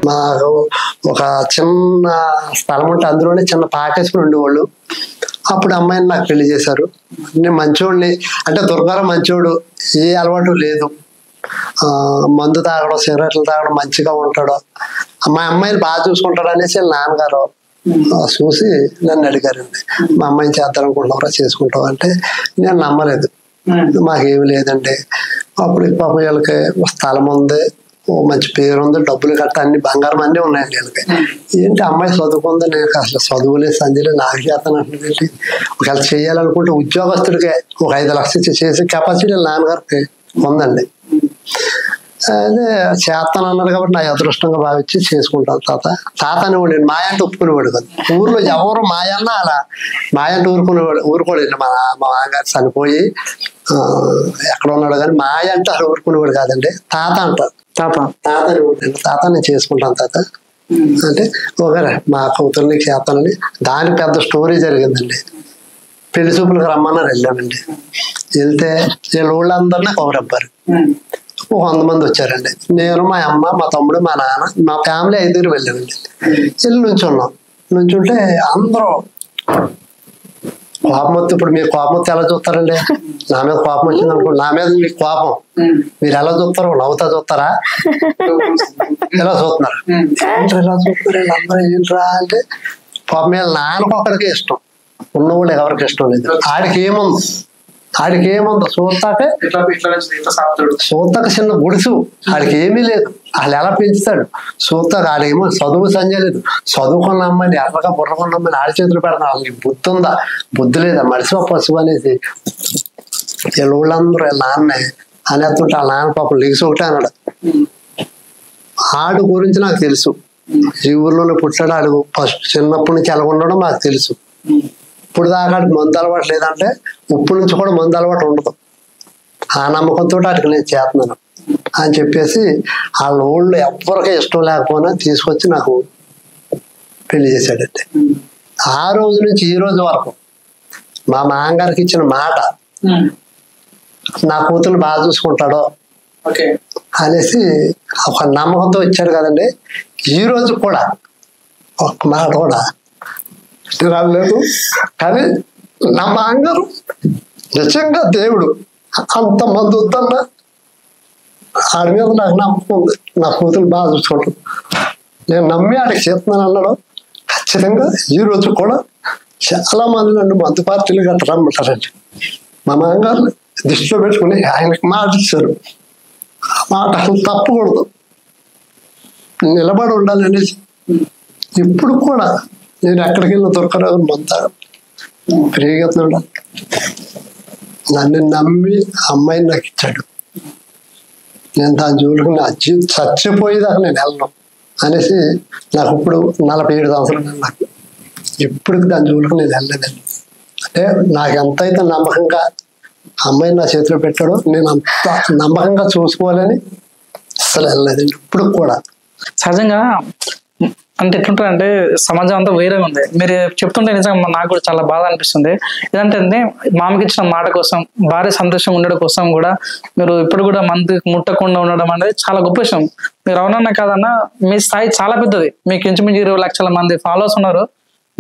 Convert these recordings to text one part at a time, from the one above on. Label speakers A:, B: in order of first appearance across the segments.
A: మాకు ఒక చిన్న స్థలం ఉంటే అందులోనే చిన్న పాకేసుకుని ఉండేవాళ్ళు. అప్పుడు అమ్మాయిని నాకు పెళ్లి చేశారు. నేను మంచోడిని అంటే దుర్గారావు మంచోడు, ఏ అలవాటు లేదు, మందు తాగడం సిగరెట్లు తాగడం మంచిగా ఉంటాడు, మా అమ్మాయిని బాగా చూసుకుంటాడు అనేసి నాన్నగారు చూసి నన్ను అడిగారండి, మా అమ్మాయిని చేద్దాం అనుకుంటున్నారా చేసుకుంటావు అంటే నేను నమ్మలేదు. మాకేమి లేదండి. అప్పుడు పాప వీళ్ళకి స్థలం ఉంది, ఓ మంచి పేరు ఉంది, డబ్బులు కట్ట అన్ని బంగారం అన్నీ ఉన్నాయండి వీళ్ళకి. ఏంటి అమ్మాయి చదువుకుంది, నేను అసలు చదువులేదు సంజయ్ నాకు చేస్తాను అంటే ఒకవేళ చేయాలనుకుంటే ఉద్యోగస్తుడికే ఒక 5 లక్షలు చేసే కెపాసిటీ నాన్నగారికి ఉందండి. అదే చేస్తాను అన్నారు కాబట్టి నా అదృష్టంగా భావించి చేసుకుంటాను. తాత అనేవాడు, నేను మాయ అంటే ఒప్పుకునేవాడు కాదు. ఊర్లో ఎవరు మాయ అన్నా అలా మాయ అంటే ఊరుకోలేదు. మా మామగారు చనిపోయి ఎక్కడ ఉన్నాడు కానీ మాయ అంటే అసలు ఊరుకునేవాడు కాదండి. తాత అంటారు, తాత అనేవాడు. తాత నేను చేసుకుంటాను తాత అంటే ఓకే మా కూతుర్ని చేస్తానని. దానికి పెద్ద స్టోరీ జరిగిందండి. పెళ్లి చూపులకు రమ్మన్నారు, వెళ్ళామండి. వెళ్తే వీళ్ళ ఊళ్ళందరినీ కౌరబ్బారు. 100 మంది వచ్చారండి. నేను, మా అమ్మ, మా తమ్ముడు, మా నాన్న, మా ఫ్యామిలీ 5 వెళ్ళామండి. వెళ్ళి నుంచున్నాం. నుంచుంటే అందరూ కోపం వస్తే, ఇప్పుడు మీరు కోపం వస్తే ఎలా చూస్తారండి? నా మీద కోపం వచ్చింది అనుకో, నా మీద మీకు కోపం, మీరు ఎలా చూస్తారు? నవ్వుతా చూస్తారా? ఎలా చూస్తున్నారు? ఎలా చూస్తారు వీళ్ళందరూ ఏంట్రా అంటే పాపం మీద నాన్నకు ఒకరికి ఇష్టం, ఉన్నవాళ్ళు ఎవరికి ఇష్టం లేదు. ఆడికి ఏముందో చూస్తాకే చిన్న గుడుసు, ఆడికి ఏమీ లేదు. వాళ్ళు ఎలా పెంచుతాడు చూస్తాక. ఆడేమో చదువు సంజయ్ లేదు, చదువుకున్న అమ్మాయిని ఎర్రగా బుర్రకున్న అమ్మాయిని ఆడి చేతులు పెడతాను. వాళ్ళకి బుద్ధి ఉందా? బుద్ధి లేదా? మనిషి పశువు అనేసి వీళ్ళ ఊళ్ళందరూ వీళ్ళ నాన్నే అనేస్తుంటే వాళ్ళ నాన్న పాపం లిగిసి ఒకటే అన్నాడు. ఆడు గురించి నాకు తెలుసు, ఈ ఊర్లోనే పుట్టాడు, ఆడు ఫస్ట్ చిన్నప్పటి నుంచి ఎలా ఉండడం నాకు తెలుసు. ఇప్పుడు దాకా మందు అలవాటు లేదంటే ఇప్పుడు నుంచి కూడా మందు అలవాటు ఉండదు. ఆ నమ్మకంతో అటుకు నేను చేస్తున్నాను అని చెప్పేసి వాళ్ళ ఊళ్ళో ఎవరికీ ఇష్టం లేకపోయినా తీసుకొచ్చి నాకు పెళ్లి చేశాడండి. ఆ రోజు నుంచి ఈ రోజు వరకు మా మామగారికి ఇచ్చిన మాట, నా కూతురు బాగా చూసుకుంటాడో అనేసి ఒక నమ్మకంతో ఇచ్చాడు కదండి. ఈ రోజు కూడా ఒక్క మాట కూడా రాలేదు. కానీ నా మామగారు నిజంగా దేవుడు, అంతమంది వద్దన్నా ఆడి మీద నాకు నమ్మకం ఉంది. నా కూతురు బాగా చూసుకుంటాడు, నేను నమ్మి ఆడికి చేస్తున్నాను అన్నాడు. ఖచ్చితంగా ఈ రోజు కూడా చాలా మంది నన్ను మందు పార్టీలు గట్రా రమ్మంటారండి. మా మామగారు దృష్టిలో పెట్టుకుని ఆయనకి మాట ఇచ్చారు. ఆ మాట అసలు తప్పకూడదు, నిలబడి ఉండాలి అనేసి ఇప్పుడు కూడా నేను ఎక్కడికి వెళ్ళిన దొరకరావు మంతా ఫ్రీగా ఉండాలి. నన్ను నమ్మి అమ్మాయిని నాకు ఇచ్చాడు. నేను దాని జోలికి నా చచ్చిపోయేదాకా నేను వెళ్ళను అనేసి నాకు ఇప్పుడు 47 సంవత్సరాలు. నాకు ఇప్పటికి దాని జోలికి నేను వెళ్ళలేదండి. అంటే నాకు ఎంతైతే నమ్మకంగా అమ్మాయిని నా చేతిలో పెట్టాడో నేను అంత నమ్మకంగా చూసుకోవాలని అసలు వెళ్ళలేదండి ఇప్పుడు కూడా.
B: సహజంగా అంటే ఎట్లుంటుంది అంటే సమాజం అంతా వేరే ఉంది. మీరు చెప్తుంటే నిజంగా నాకు కూడా చాలా బాధ అనిపిస్తుంది. ఇదంటే మామకి ఇచ్చిన మాట కోసం, భార్య సంతోషంగా ఉండడం కోసం కూడా మీరు ఇప్పుడు కూడా మంది ముట్టకుండా ఉండడం అనేది చాలా గొప్ప విషయం. మీరు అవునన్నా కాదన్నా మీ స్థాయి చాలా పెద్దది. మీకు ఇంచుమించు 20 లక్షల మంది ఫాలోవర్స్ ఉన్నారు.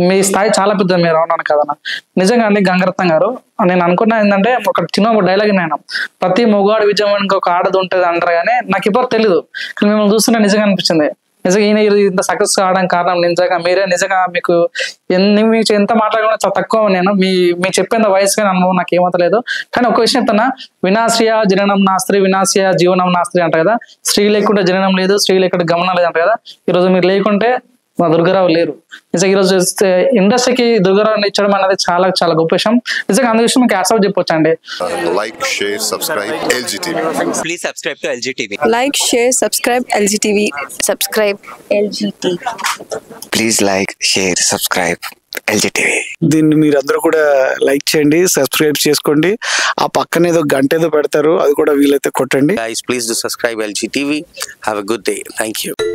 B: మీ స్థాయి చాలా పెద్దది. మీరు అవునన్నా కాదన్నా నిజంగా అండి. గంగరత్నం గారు, నేను అనుకున్నా ఏంటంటే ఒక చిన్న డైలాగ్ నేను, ప్రతి మొగాడు విజయం ఇంకొక ఆడది ఉంటుంది అంటారు కానీ నాకు ఇప్పుడు తెలియదు. కానీ మిమ్మల్ని చూస్తుంటే నిజంగా అనిపించింది. నిజంగా ఈయన ఇంత సక్సెస్ కావడానికి కారణం నిజంగా మీరే. నిజంగా మీకు ఎంత మాట్లాడినా చాలా తక్కువ. నేను మీ చెప్పేంత వయసు కానీ అనుభవం నాకు ఏమవుతలేదు. కానీ ఒక విషయం చెప్తున్నా, వినాశ్రయ జననం నాస్త్రి, వినాశ్రయ జీవనం నాస్త్రి అంట కదా. స్త్రీ లేకుండా జననం లేదు, స్త్రీ లేకుండా గమనం లేదు అంట కదా. ఈరోజు మీరు లేకుంటే మా దుర్గారావు లేరు. నిజంగా ఈరోజు ఇండస్ట్రీకి దుర్గారావు ఇచ్చడం అనేది చాలా చాలా గొప్ప విషయం. నిజంగా అందు విషయం మీకు యాక్సెప్ట్ చెప్పొచ్చు అండి.
C: Like, share, subscribe LGTV.
D: Please subscribe to LGTV.
E: Like, share, subscribe LGTV. Subscribe LGTV.
D: Please like, share, subscribe LGTV.
F: దీన్ని మీరందరూ కూడా లైక్ చేయండి, సబ్స్క్రైబ్ చేసుకోండి. ఆ పక్కన ఏదో గంట ఏదో పెడతారు, అది కూడా వీలైతే కొట్టండి.
D: Guys, please do subscribe LGTV. Have a good day. Thank you.